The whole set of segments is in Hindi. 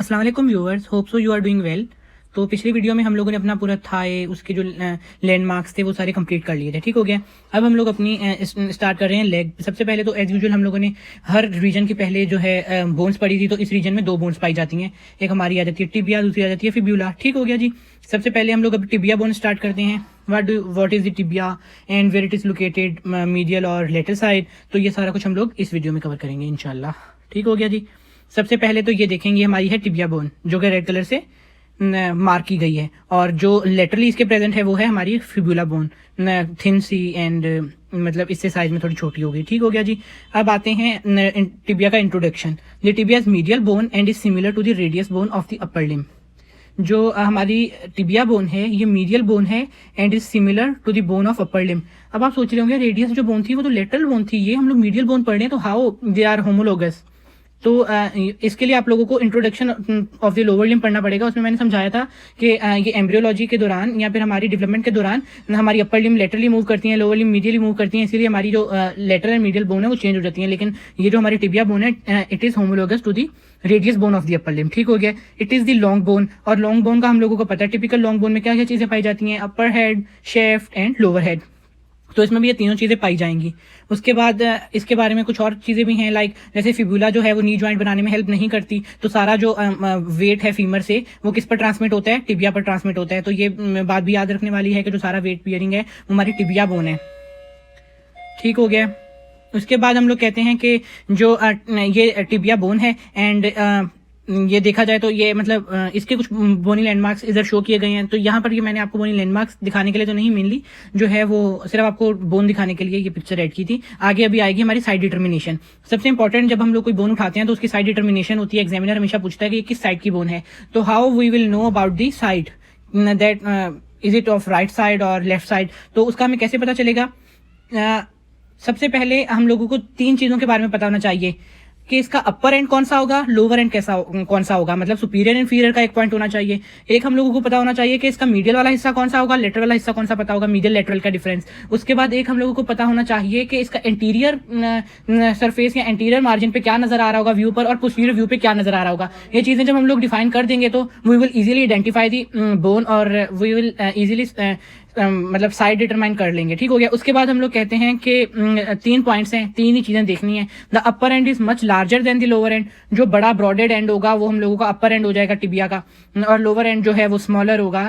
अस्सलाम वालेकुम viewers, hope so you are doing well. तो पिछली वीडियो में हम लोगों ने अपना पूरा थाई उसके जो लैंडमार्क्स थे वो सारे कंप्लीट कर लिए थे। ठीक हो गया। अब हम लोग अपनी स्टार्ट कर रहे हैं लेग। सबसे पहले तो एज यूजुअल हम लोगों ने हर रीजन की पहले जो है बोन्स पड़ी थी, तो इस रीजन में 2 बोन्स पाई जाती हैं। एक हमारी आ जाती है टिबिया, दूसरी आ जाती है फिब्यूला। ठीक हो गया जी। सबसे पहले हम लोग अब टिबिया बोन स्टार्ट करते हैं। What is the tibia and where it is located, medial और लेटरल साइड। तो ये सारा कुछ हम लोग इस वीडियो में कवर करेंगे इंशाल्लाह। ठीक हो गया जी। सबसे पहले तो ये देखेंगे हमारी है टिबिया बोन, जो कि रेड कलर से मार्क की गई है, और जो लेटरली इसके प्रेजेंट है वो है हमारी फिब्यूला बोन, थिन सी एंड मतलब इससे साइज में थोड़ी छोटी हो गई। ठीक हो गया जी। अब आते हैं टिबिया का introduction. The tibia is medial bone and is similar to the radius bone of the upper limb. जो हमारी टिबिया बोन है ये मीडियल बोन है and is similar to the bone of upper limb. अब आप सोच रहे होंगे रेडियस जो बोन थी वो तो लेटरल बोन थी, ये हम लोग मीडियल बोन पढ़ रहे हैं, तो हाउ दे आर होमोलोगस। तो इसके लिए आप लोगों को introduction of the lower limb पढ़ना पड़ेगा। उसमें मैंने समझाया था कि ये एम्ब्रियोलॉजी के दौरान या फिर हमारी डेवलपमेंट के दौरान हमारी अपर लिम्ब लेटरली मूव करती हैं, लोअर लिम्ब मीडियली मूव करती हैं, इसीलिए हमारी जो लेटरल एंड मीडियल बोन है वो चेंज हो जाती है। लेकिन ये जो हमारी टिबिया बोन है it is homologous to the radius bone of the upper limb. ठीक हो गया। It is the long bone, और लॉन्ग बोन का हम लोगों को पता है टिपिकल लॉन्ग बोन में क्या क्या चीजें पाई जाती हैं, upper head, shaft and lower head. तो इसमें भी ये तीनों चीजें पाई जाएंगी। उसके बाद इसके बारे में कुछ और चीजें भी हैं, लाइक जैसे फिब्यूला जो है वो नी जॉइंट बनाने में हेल्प नहीं करती, तो सारा जो वेट है फीमर से वो किस पर ट्रांसमिट होता है, टिबिया पर ट्रांसमिट होता है। तो ये बात भी याद रखने वाली है कि जो सारा वेट बियरिंग है वो हमारी टिबिया बोन है। ठीक हो गया। उसके बाद हम लोग कहते हैं कि जो ये टिबिया बोन है एंड ये देखा जाए तो ये मतलब इसके कुछ बोनी लैंडमार्क्स इधर शो किए गए हैं। तो यहाँ पर ये मैंने आपको बोनी लैंडमार्क्स दिखाने के लिए तो नहीं, मेनली जो है वो सिर्फ आपको बोन दिखाने के लिए ये पिक्चर ऐड की थी। आगे अभी आएगी हमारी साइड डिटर्मिनेशन। सबसे इंपॉर्टेंट, जब हम लोग कोई बोन उठाते हैं तो उसकी साइड डिटर्मिनेशन होती है। एग्जामिनर हमेशा पूछता है कि किस साइड की बोन है। तो how we will know about the side that is it of right side और लेफ्ट साइड, तो उसका हमें कैसे पता चलेगा। सबसे पहले हम लोगों को 3 चीजों के बारे में पता होना चाहिए कि इसका अपर एंड कौन सा होगा, लोअर एंड कौन सा होगा, मतलब सुपीरियर इंफीरियर का एक पॉइंट होना चाहिए। एक हम लोगों को पता होना चाहिए कि इसका मीडियल वाला हिस्सा कौन सा होगा, लेटरल वाला हिस्सा कौन सा पता होगा, मीडियल लेटरल का डिफरेंस। उसके बाद एक हम लोगों को पता होना चाहिए कि इसका इंटीरियर सरफेस या इंटीरियर मार्जिन पे क्या नजर आ रहा होगा व्यू पर, और पोस्टीरियर व्यू पे क्या नजर आ रहा होगा। ये चीजें जब हम लोग डिफाइन कर देंगे तो we will easily identify the bone और वी विल इजीली मतलब साइड डिटरमाइन कर लेंगे। ठीक हो गया। उसके बाद हम लोग कहते हैं कि 3 पॉइंट्स हैं, 3 ही चीजें देखनी है। The upper and is much larger than the lower and. जो बड़ा ब्रॉडेड एंड होगा वो हम लोगों का अपर एंड हो जाएगा टिबिया का, और लोअर एंड जो है वो स्मॉलर होगा।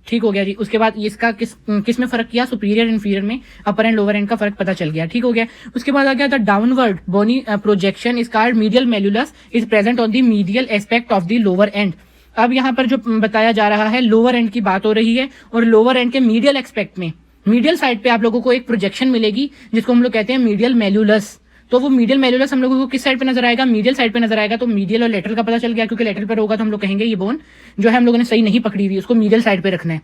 ठीक हो गया जी। उसके बाद इसका किस में फर्क किया, सुपीरियर इन्फीरियर में अपर एंड लोअर एंड का फर्क पता चल गया। ठीक हो गया। उसके बाद आ गया the downward bony projection is called medial malleolus is present on the medial aspect of the lower end. अब यहाँ पर जो बताया जा रहा है लोअर एंड की बात हो रही है, और लोअर एंड के मीडियल एक्सपेक्ट में मीडियल साइड पे आप लोगों को एक प्रोजेक्शन मिलेगी जिसको हम लोग कहते हैं मीडियल मेलुलस। तो वो मीडियल मेलुलस हम लोगों को किस साइड पे नजर आएगा, मीडियल साइड पे नजर आएगा। तो मीडियल और लेटरल का पता चल गया, क्योंकि लेटरल पर होगा तो हम लोग कहेंगे ये बोन जो है हम लोगों ने सही नहीं पकड़ी हुई, उसको मीडियल साइड पे रखना है।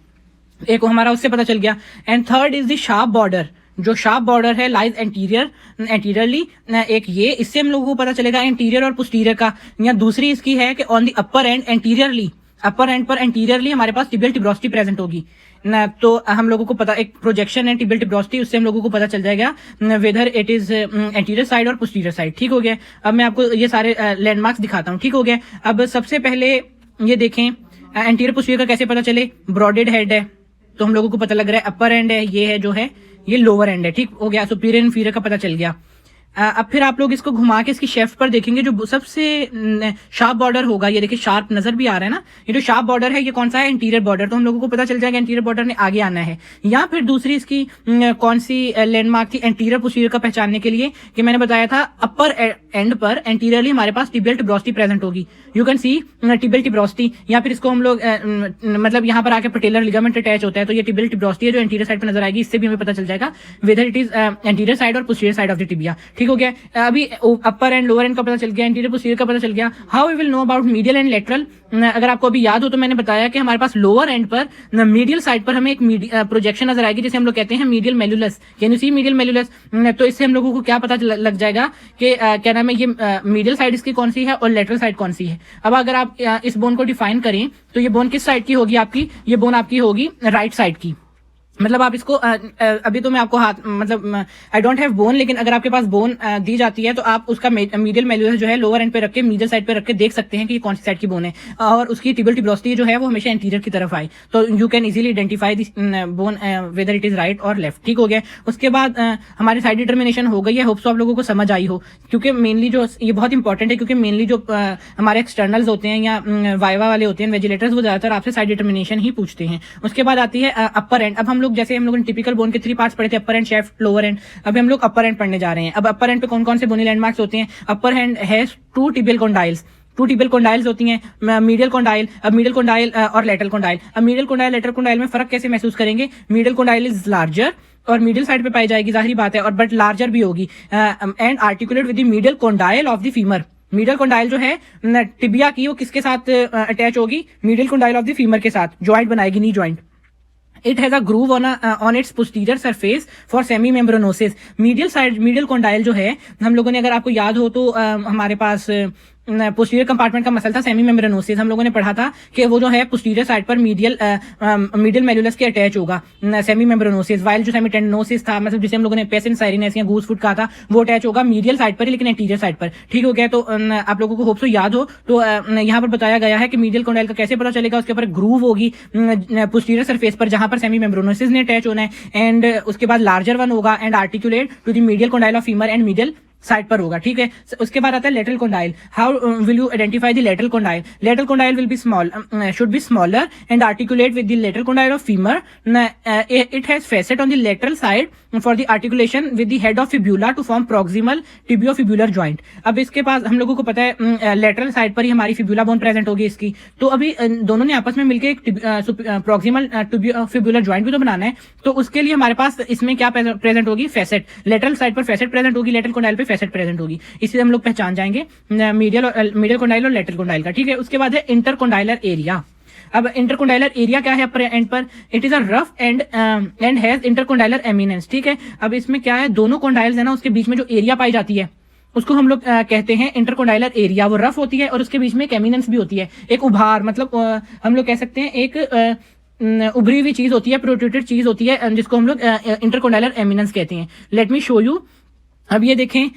एक हमारा उससे पता चल गया। And third is the sharp border. जो शार्प बॉर्डर है लाइज एंटीरियरली, एक ये इससे हम लोगों को पता चलेगा एंटीरियर और पोस्टीरियर का। या दूसरी इसकी है कि on the upper and anteriorly, upper end पर एंटीरियरली हमारे पास टिबियल टिब्रोस्टी प्रेजेंट होगी ना। तो हम लोगों को पता, एक प्रोजेक्शन है टिबियल टिब्रोस्टी, उससे हम लोगों को पता चल जाएगा whether it is anterior side और पोस्टीरियर साइड। ठीक हो गया। अब मैं आपको ये सारे लैंडमार्क्स दिखाता हूँ। ठीक हो गया। अब सबसे पहले ये देखें एंटीरियर पोस्टीरियर का कैसे पता चले। ब्रॉडेड हेड है तो हम लोगों को पता लग रहा है अपर एंड है, ये है जो है ये लोअर एंड है। ठीक हो गया। सुपीरियर इंफीरियर का पता चल गया। अब फिर आप लोग इसको घुमा के इसकी शेफ्ट पर देखेंगे, जो सबसे शार्प बॉर्डर होगा, ये देखिए शार्प नजर भी आ रहा है ना, ये जो शार्प बॉर्डर है ये कौन सा है, इंटीरियर बॉर्डर। तो हम लोगों को पता चल जाएगा इंटीरियर बॉर्डर ने आगे आना है। या फिर दूसरी इसकी कौन सी लैंडमार्क थी एंटीरियर पोस्टीरियर का पहचानने के लिए, कि मैंने बताया था अपर एंड पर एंटीरियरली हमारे पास टिबियल टिब्रोस्टी प्रेजेंट होगी। You can see tibial tuberosity. या फिर इसको हम लोग मतलब यहाँ पर आके पटेलर लिगामेंट अटैच होता है, तो ये टिबियल टिब्रोस्टी है जो एंटीरियर साइड पर नजर आएगी। इससे भी हमें पता चल जाएगा whether it is anterior side और posterior side of the tibia. ठीक हो गया। अभी अपर एंड लोअर एंड का पता चल गया, इंटीरियर पोस्टीरियर का पता चल गया। How we will know about medial and lateral. अगर आपको अभी याद हो तो मैंने बताया कि हमारे पास लोअर एंड पर मीडियल साइड पर हमें एक प्रोजेक्शन नजर आएगी जिसे हम लोग कहते हैं medial malleolus. Can you see medial malleolus. तो इससे हम लोगों को क्या पता लग जाएगा कि क्या नाम है, ये मीडियल साइड इसकी कौन सी है और लेटरल साइड कौन सी है। अब अगर आप इस बोन को डिफाइन करें तो ये बोन किस साइड की होगी आपकी, ये बोन आपकी होगी राइट साइड की। मतलब आप इसको अभी तो मैं आपको हाथ मतलब आई डोंट हैव बोन, लेकिन अगर आपके पास बोन दी जाती है तो आप उसका मीडियल मेल्यूलस जो है लोअर एंड पे रख के मीडियल साइड पे रख के देख सकते हैं कि ये कौन सी साइड की बोन है, और उसकी टिबियल ट्यूबरोसिटी जो है वो हमेशा इंटीरियर की तरफ आए, तो you can easily identify this bone weather it is right और लेफ्ट। ठीक हो गया। उसके बाद हमारी साइड डिटर्मिनेशन हो गई है। होप्स आप लोगों को समझ आई हो, क्योंकि मेनली जो ये बहुत इंपॉर्टेंट है, क्योंकि मेनली जो हमारे एक्सटर्नल्स होते हैं या वाइवा वाले होते हैं वेजिलेटर्स, वो ज्यादातर आपसे साइड डिटर्मिनेशन ही पूछते हैं। उसके बाद आती है अपर एंड। अब हम लोग जैसे हम लोगों ने टिपिकल बोन के 3 पार्ट्स पढ़े थे, अपर एंड, शेफ्ट, लोअर एंड। अभी हम लोग अपर एंड पढ़ने जा रहे हैं। अब अपर एंड पे कौन कौन से बोनी लैंडमार्क्स होते हैं? Upper hand has 2 tibial condyles, 2 tibial condyles होती हैं। मीडियल कॉन्डाइल, अब मीडियल कॉन्डाइल और लेटरल कॉन्डाइल। अब मीडियल कॉन्डाइल लेटरल कॉन्डाइल में फर्क कैसे महसूस करेंगे? मीडियल कॉन्डाइल इज लार्जर और मीडियल साइड पे पाई जाएगी, जाहिर बात है, और बट लार्जर भी होगी, and articulate with the medial condyle of the femur. Medial condyle जो है टिबिया की, वो किसके साथ अटैच होगी? Medial condyle of the femur के साथ, ज्वाइंट बनाएगी, knee joint. It has a groove on its posterior surface for semi-membranosis. Medial condyle जो है, हम लोगों ने, अगर आपको याद हो तो हमारे पास पोस्टीरियर कंपार्टमेंट का मसल था सेमी मेम्ब्रेनोसिस। हम लोगों ने पढ़ा था कि वो जो है पोस्टीरियर साइड पर मीडियल मेल्यूलस के अटैच होगा, सेमी मेम्ब्रेनोसिस। वाइल जो सेमी टेंडनोसिस था, मतलब जिसे हम लोगों ने पेसेंट साइरिनेस या गूस फुट कहा था, वो अटैच होगा मीडियल साइड पर ही, लेकिन एंटीरियर साइड पर। ठीक हो गया। तो आप लोगों को होप सो याद हो, तो यहाँ पर बताया गया है कि मीडियल कॉन्डाइल का कैसे पता चलेगा। उसके ऊपर ग्रूव होगी पोस्टीरियर सरफेस पर, जहां पर सेमी मेम्ब्रेनोसिस ने अटैच होना है, एंड उसके बाद लार्जर वन होगा and articulate to the medial condyle of femur and medial side पर होगा। ठीक है। उसके बाद आता है lateral condyle. How will you identify the lateral condyle? Lateral condyle will be small, should be smaller and articulate with the lateral condyle of femur. It has facet on the lateral side for the articulation with the head of fibula to form proximal टिबियोफिब्यूलर joint. अब इसके पास हम लोगों को पता है लेटरल साइड पर ही हमारी फिब्यूला बोन प्रेजेंट होगी इसकी, तो अभी दोनों ने आपस में मिलकर एक प्रॉक्सिमल टिबियोफिब्यूलर जॉइंट भी तो बनाना है, तो उसके लिए हमारे पास इसमें क्या प्रेजेंट होगी? फेसेट। लेटरल साइड पर फेसेट प्रेजेंट होगी, लेटरल कॉन्डाइल पे फेसेट प्रेजेंट होगी। इससे हम लोग पहचान जाएंगे मीडियल कॉन्डाइल और लेटरल कॉन्डाइल का। ठीक है। उसके बाद है इंटरकॉन्डाइलर एरिया। अब इंटरकॉन्डाइलर एरिया क्या है अपर एंड पर? It is a rough and has intercondylar eminence. ठीक है। अब इसमें क्या है, दोनों कॉन्डाइल्स है ना, उसके बीच में जो एरिया पाई जाती है उसको हम लोग कहते हैं इंटरकॉन्डाइलर एरिया। वो रफ होती है और उसके बीच में एक एमिनेंस भी होती है, एक उभार, मतलब हम लोग कह सकते हैं एक उभरी हुई चीज होती है, प्रोट्रूटेड चीज होती है, जिसको हम लोग इंटरकॉन्डाइलर एमिनेंस कहते हैं। Late me show you. अब ये देखें,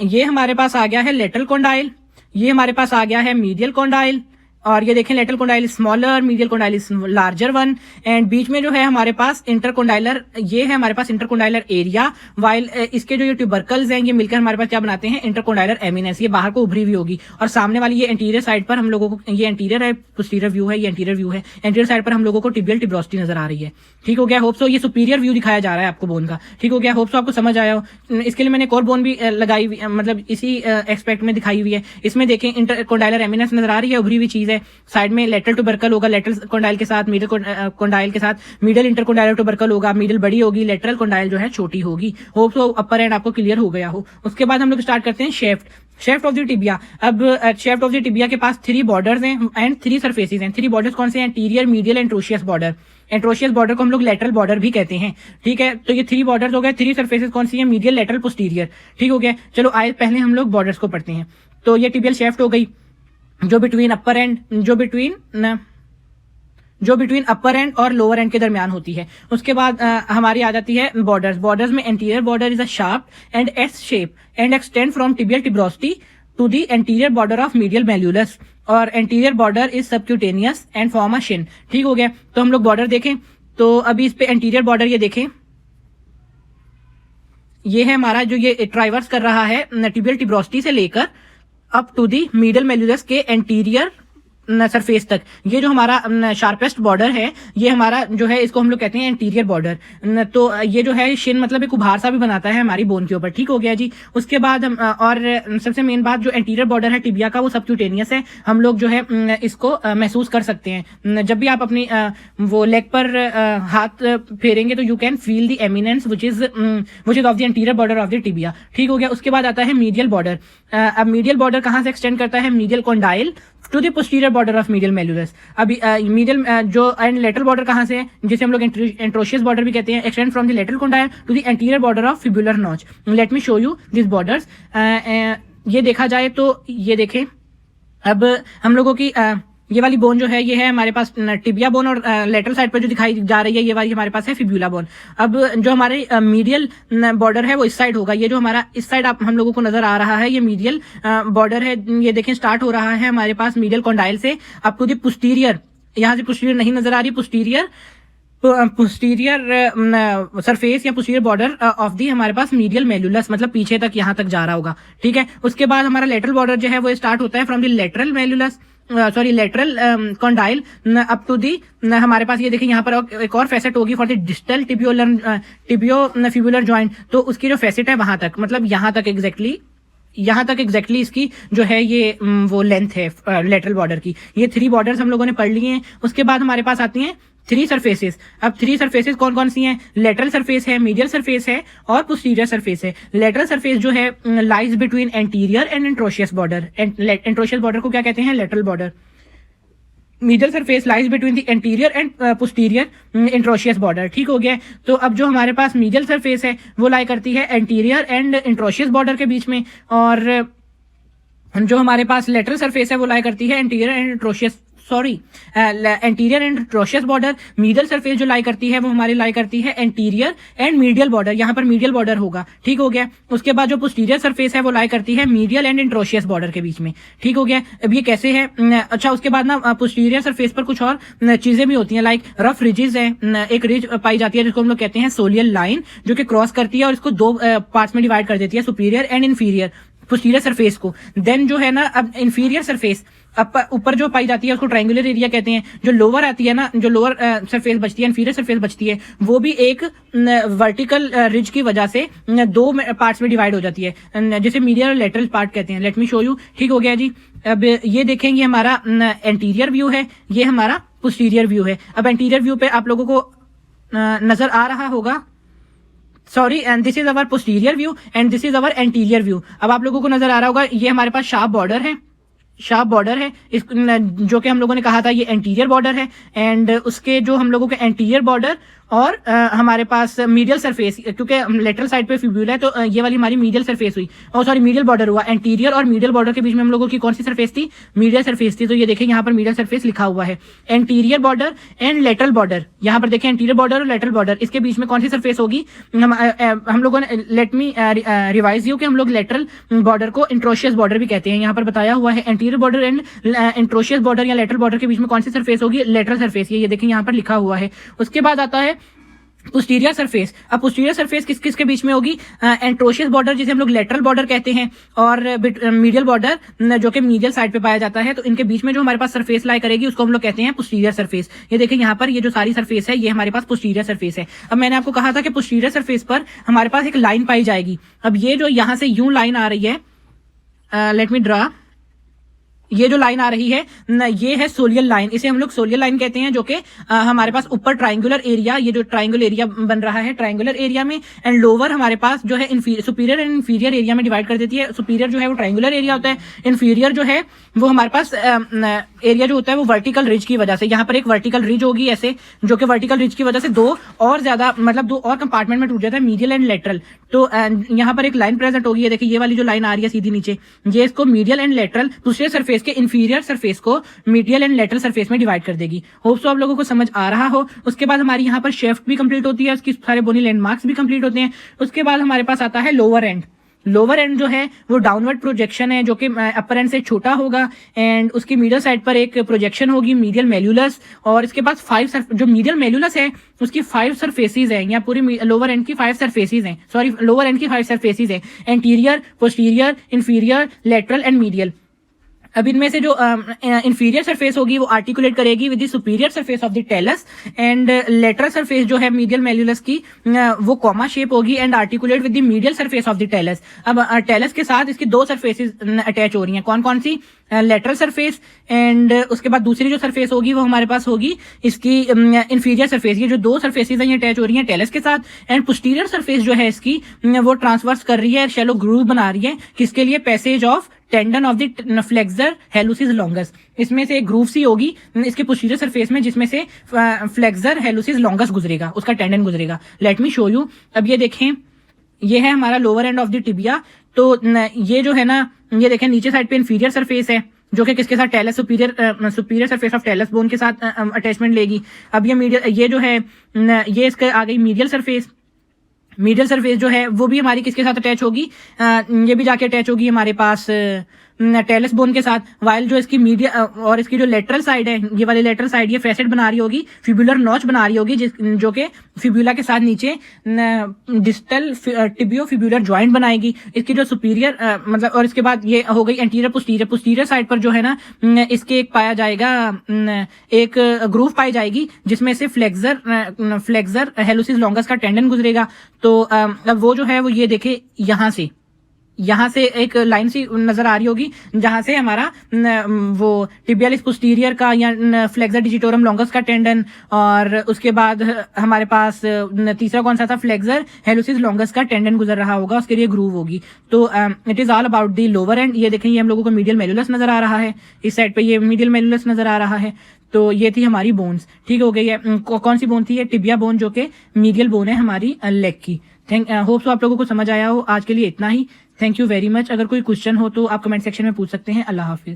ये हमारे पास आ गया है लेटरल कॉन्डाइल, ये हमारे पास आ गया है मीडियल कॉन्डाइल, और ये देखें lateral condyle smaller, medial condyle larger one, and बीच में जो है हमारे पास इंटरकॉन्डाइलर, ये है हमारे पास इंटरकॉन्डाइलर एरिया। वाइल इसके जो ये ट्यूबरकल्स हैं ये मिलकर हमारे पास क्या बनाते हैं? इंटरकॉन्डाइलर एमिनेंस। ये बाहर को उभरी हुई होगी, और सामने वाली ये एंटीरियर साइड पर हम लोगों को, ये एंटीरियर है, पोस्टीरियर व्यू है, ये एंटीरियर व्यू है, एंटीरियर साइड पर हम लोगों को टिबियल टिब्रोसिटी नजर आ रही है। ठीक हो गया। होप सो ये सुपीरियर व्यू दिखाया जा रहा है आपको बोन का। ठीक हो गया। होप सो आपको समझ आया हो। इसके लिए मैंने एक और बोन भी लगाई हुई, मतलब इसी एक्सपेक्ट में दिखाई हुई है। इसमें देखें इंटरकॉन्डाइलर एमिनेंस नजर आ रही है, उभरी हुई चीज है। साइड में लेटरल टुबरकल होगा, लेटरल कॉन्डाइल के साथ, मीडियल कॉन्डाइल के साथ मीडियल इंटरकॉन्डाइलर टुबरकल होगा, मीडियल बड़ी होगी, लेटरल कॉन्डाइल जो है छोटी होगी। होप सो अपर एंड आपको क्लियर हो गया हो। उसके बाद हम लोग स्टार्ट करते हैं शेफ्ट ऑफ द टिबिया। अब शेफ्ट ऑफ द टिबिया के पास 3 बॉर्डर्स हैं एंड 3 सरफेसेस हैं। 3 बॉर्डर्स कौन से हैं? Anterior, medial, interosseous border. Interosseous border को हम लोग लेटरल बॉर्डर भी कहते हैं। ठीक है। तो ये 3 बॉर्डर्स हो गए। 3 सरफेसेस कौन सी है? Medial, lateral, posterior. ठीक हो गया। चलो आए पहले हम लोग बॉर्डर्स को पढ़ते हैं। तो ये टिबियल शेफ्ट हो गई, जो बिटवीन अपर एंड और लोअर एंड के दरमियान होती है। उसके बाद हमारी आ जाती है बॉर्डर्स में anterior border is a sharp and S shape and extend from tibial tuberosity to the anterior border of medial malleolus, और anterior border is subcutaneous and form a shin. ठीक हो गया। तो हम लोग बॉर्डर देखें, तो अभी इस पे एंटीरियर बॉर्डर ये देखें, ये है हमारा जो ये ट्राइवर्स कर रहा है टिबियल टिब्रोसिटी से लेकर अप टू दी मीडियल मेल्यूलस के एंटीरियर सरफेस तक। ये जो हमारा शार्पेस्ट बॉर्डर है, ये हमारा जो है इसको हम लोग कहते हैं एंटीरियर बॉर्डर। तो ये जो है शिन मतलब एक उभार सा भी बनाता है हमारी बोन के ऊपर। ठीक हो गया जी। उसके बाद हम और सबसे मेन बात, जो एंटीरियर बॉर्डर है टिबिया का, वो सबक्यूटेनियस है। हम लोग जो है इसको महसूस कर सकते हैं। जब भी आप अपनी वो लेग पर हाथ फेरेंगे तो you can feel the eminence which is of the anterior border of the tibia. ठीक हो गया। उसके बाद आता है मीडियल बॉर्डर। अब मीडियल बॉर्डर कहां से एक्सटेंड करता है? Medial condyle to the posterior border of medial malleolus. अभी मीडियल जो एंड लेटरल बॉर्डर कहां से है? जिसे हम लोग एंट्रोशियस बॉर्डर भी कहते हैं। Extend from the lateral condyle to the anterior border of fibular notch. Let me show you this borders. ये देखा जाए तो ये देखें, अब हम लोगों की ये वाली बोन जो है ये है हमारे पास टिबिया बोन, और लेटरल साइड पर जो दिखाई जा रही है ये वाली हमारे पास है फिब्यूला बोन। अब जो हमारे मीडियल बॉर्डर है वो इस साइड होगा। ये जो हमारा इस साइड आप हम लोगों को नजर आ रहा है ये मीडियल बॉर्डर है। ये देखें स्टार्ट हो रहा है हमारे पास मीडियल कॉन्डाइल से अप टू द पोस्टीरियर, यहाँ से पोस्टीरियर नहीं नजर आ रही, पोस्टीरियर सरफेस या पोस्टीरियर बॉर्डर ऑफ दी हमारे पास मीडियल मेलुलस, मतलब पीछे तक यहाँ तक जा रहा होगा। ठीक है, उसके बाद हमारा लेटरल बॉर्डर जो है वो स्टार्ट होता है from the lateral malleolus, sorry lateral condyle up to the हमारे पास ये देखिए यहाँ पर एक और फैसेट होगी for the distal tibiofibular joint. तो उसकी जो फैसेट है वहां तक, मतलब यहाँ तक एग्जैक्टली इसकी जो है ये वो लेंथ है लेटरल बॉर्डर की। ये 3 बॉर्डर्स हम लोगों ने पढ़ लिए हैं। उसके बाद हमारे पास आती हैं 3 सरफेसेस। अब 3 सरफेसेस कौन कौन सी हैं? लेटरल सरफेस है, मीडियल सरफेस है और पोस्टीरियर सरफेस है। लेटरल सरफेस जो है lies between anterior and interosseous border. Interosseous border को क्या कहते हैं? Lateral border. Medial surface lies between the anterior and posterior interosseous border. ठीक हो गया। तो अब जो हमारे पास मीडियल सरफेस है वो लाई करती है एंटीरियर एंड इंट्रोशियस बॉर्डर के बीच में, और जो हमारे पास लेटरल सरफेस है वो लाई करती है anterior and interosseous anterior and interosseous border. Medial surface जो लाई करती है वो हमारी लाई करती है एंटीरियर एंड मीडियल बॉर्डर, यहाँ पर मीडियल बॉर्डर होगा। ठीक हो गया। उसके बाद जो पोस्टीरियर सरफेस है वो लाई करती है मीडियल एंड इंट्रोशियस बॉर्डर के बीच में। ठीक हो गया। अब ये कैसे है? अच्छा, उसके बाद ना पोस्टीरियर सरफेस पर कुछ और चीजें भी होती हैं, लाइक रफ रिजेस है। एक रिज पाई जाती है जिसको हम लोग कहते हैं सोलियल लाइन, जो कि क्रॉस करती है और इसको 2 पार्ट्स में डिवाइड कर देती है, superior and inferior posterior surface को। देन जो है ना अब इन्फीरियर सरफेस ऊपर जो पाई जाती है उसको ट्रायंगुलर एरिया कहते हैं। जो लोअर आती है ना, जो लोअर सरफेस बचती है, इन्फीरियर सरफेस बचती है, वो भी एक वर्टिकल रिज की वजह से 2 पार्ट्स में डिवाइड हो जाती है, जिसे मीडियल और लेटरल पार्ट कहते हैं। Late me show you. ठीक हो गया जी। अब ये देखेंगे हमारा एंटीरियर व्यू है, ये हमारा पोस्टीरियर व्यू है। अब एंटीरियर व्यू पे आप लोगों को नजर आ रहा होगा, sorry, and this is our posterior view and this is our anterior view. अब आप लोगों को नजर आ रहा होगा ये हमारे पास शार्प बॉर्डर है, इस जो कि हम लोगों ने कहा था ये एंटीरियर बॉर्डर है, एंड उसके जो हम लोगों के एंटीरियर बॉर्डर और हमारे पास मीडियल सरफेस, क्योंकि लेटरल साइड पे फिब्यूला है तो ये वाली हमारी मीडियल सरफेस हुई, और सॉरी मीडियल बॉर्डर हुआ। एंटीरियर और मीडियल बॉर्डर के बीच में हम लोगों की कौन सी सरफेस थी? मीडियल सरफेस थी। तो ये देखें यहाँ पर मीडियल सरफेस लिखा हुआ है। Anterior border and lateral border, यहाँ पर देखें एंटीरियर बॉर्डर और लेटरल बॉर्डर, इसके बीच में कौन सी सरफेस होगी? हम लोगों ने, लेट मी रिवाइज यू, कि हम लोग लेटरल बॉर्डर को इंट्रोशियस बॉर्डर भी कहते हैं। यहाँ पर बताया हुआ है anterior border and interosseous border या लेटरल बॉर्डर के बीच में कौन सी सरफेस होगी? Lateral surface. ये देखें यहाँ पर लिखा हुआ है। उसके बाद आता है पोस्टीरियर सरफेस। अब पोस्टीरियर सरफेस किस किस के बीच में होगी? एंट्रोशियस बॉर्डर जिसे हम लोग लेटरल बॉर्डर कहते हैं, और मीडियल बॉर्डर जो कि मीडियल साइड पे पाया जाता है। तो इनके बीच में जो हमारे पास सरफेस लाई करेगी उसको हम लोग कहते हैं पोस्टीरियर सरफेस। ये देखिए यहाँ पर ये जो सारी सरफेस है ये हमारे पास पोस्टीरियर सरफेस है। अब मैंने आपको कहा था कि पोस्टीरियर सरफेस पर हमारे पास एक लाइन पाई जाएगी। अब ये जो यहाँ से यूं लाइन आ रही है, लेट मी ड्रा, ये जो लाइन आ रही है ये है सोलियल लाइन, इसे हम लोग सोलियल लाइन कहते हैं, जो कि हमारे पास ऊपर ट्रायंगुलर एरिया, ये जो ट्रायंगुलर एरिया बन रहा है ट्रायंगुलर एरिया में, एंड लोअर हमारे पास जो है सुपीरियर एंड इन्फीरियर एरिया में डिवाइड कर देती है। सुपीरियर जो है वो ट्रायंगुलर एरिया होता है, इन्फीरियर जो है वो हमारे पास एरिया जो होता है वो वर्टिकल रिज की वजह से, यहाँ पर एक वर्टिकल रिज होगी ऐसे, जो कि वर्टिकल रिज की वजह से 2 और ज्यादा, मतलब 2 और कंपार्टमेंट में टूट जाता है, मीडियल एंड लेटरल। तो यहाँ पर एक लाइन प्रेजेंट होगी, ये देखिए ये वाली जो लाइन आ रही है सीधी नीचे, ये इसको मीडियल एंड लेटरल दूसरे सरफेस के इन्फीरियर सरफेस को मीडियल एंड लेटरल सरफेस में डिवाइड कर देगी। होप सो आप लोगों को समझ आ रहा हो। उसके बाद हमारी यहाँ पर शेफ्ट भी कंप्लीट होती है, उसकी सारे बोनी लैंडमार्क्स भी कंप्लीट होते हैं। उसके बाद हमारे पास आता है लोअर एंड। लोअर एंड जो है वो डाउनवर्ड प्रोजेक्शन है, जो कि अपर एंड से छोटा होगा, एंड उसकी मिडिल साइड पर एक प्रोजेक्शन होगी मीडियल मेल्यूलस, और इसके पास 5 जो मीडियल मेल्यूलस है उसकी 5 सरफेसेस हैं, या पूरी लोअर एंड की 5 सरफेसेस हैं, सॉरी लोअर एंड की 5 सरफेसेस हैं, anterior, posterior, inferior, lateral and medial. अब इनमें से जो इंफीरियर सरफेस होगी वो आर्टिकुलेट करेगी with the superior surface of the talus, and lateral surface जो है मीडियल मेल्यूलस की वो कॉमा शेप होगी and articulate with the medial surface of the talus. अब टेलस के साथ इसकी 2 सरफेसेस अटैच हो रही हैं, कौन कौन सी? लेटरल सरफेस, एंड उसके बाद दूसरी जो सरफेस होगी वो हमारे पास होगी इसकी इंफीरियर सरफेस। ये जो 2 सरफेसेस हैं ये अटैच हो रही हैं टेलस के साथ, एंड पोस्टीरियर सरफेस जो है इसकी वो ट्रांसवर्स कर रही है, शैलो ग्रूव बना रही है, किसके लिए? Passage of tendon of the flexor hallucis longus. इसमें से एक ग्रूव सी होगी इसके पोस्टीरियर सरफेस में, जिसमें से फ्लेक्सर हेलुसिस लॉन्गस गुजरेगा, उसका टेंडन गुजरेगा। Late me show you. अब ये देखें, ये है हमारा lower end of the tibia. तो ये जो है ना, ये देखें नीचे साइड पे इंफीरियर सरफेस है, जो कि किसके साथ talus superior surface of talus bone के साथ अटैचमेंट लेगी। अब ये जो है ये इसके आ गई मीडियल सरफेस जो है वो भी हमारी किसके साथ अटैच होगी, ये भी जाके अटैच होगी हमारे पास टेलस बोन के साथ। वाइल जो इसकी मीडिया और इसकी जो लेटरल साइड है, ये वाली लेटरल साइड ये फेसेट बना रही होगी, फिब्युलर नॉच बना रही होगी, जो कि फिब्यूला के साथ नीचे डिस्टल टिबियो फिब्यूलर जॉइंट बनाएगी। इसकी जो सुपीरियर मतलब, और इसके बाद ये हो गई एंटीरियर पोस्टीरियर साइड पर जो है ना इसके एक पाया जाएगा, एक ग्रूव पाई जाएगी जिसमें से फ्लेक्सर हेलुसिस लॉन्गस का टेंडन गुजरेगा। तो अब वो जो है वो ये देखे यहाँ से एक लाइन सी नजर आ रही होगी जहां से हमारा वो टिबियालिस पोस्टीरियर का या फ्लेक्सर डिजिटोरम लॉन्गस का टेंडन, और उसके बाद हमारे पास तीसरा कौन सा था, फ्लेक्सर हेलुसिस लॉन्गस का टेंडन गुजर रहा होगा, उसके लिए ग्रूव होगी। तो it is all about the lower and. ये देखें, ये हम लोगों को मीडियल मेलुलस नजर आ रहा है, इस साइड पे ये मीडियल मेलुलस नजर आ रहा है। तो ये थी हमारी बोन्स, ठीक हो गई है। कौन सी बोन थी? ये टिबिया बोन, जो कि मीडियल बोन है हमारी लेग की। होप सो आप लोगों को समझ आया हो। आज के लिए इतना ही। Thank you very much. अगर कोई क्वेश्चन हो तो आप कमेंट सेक्शन में पूछ सकते हैं। अल्लाह हाफिज।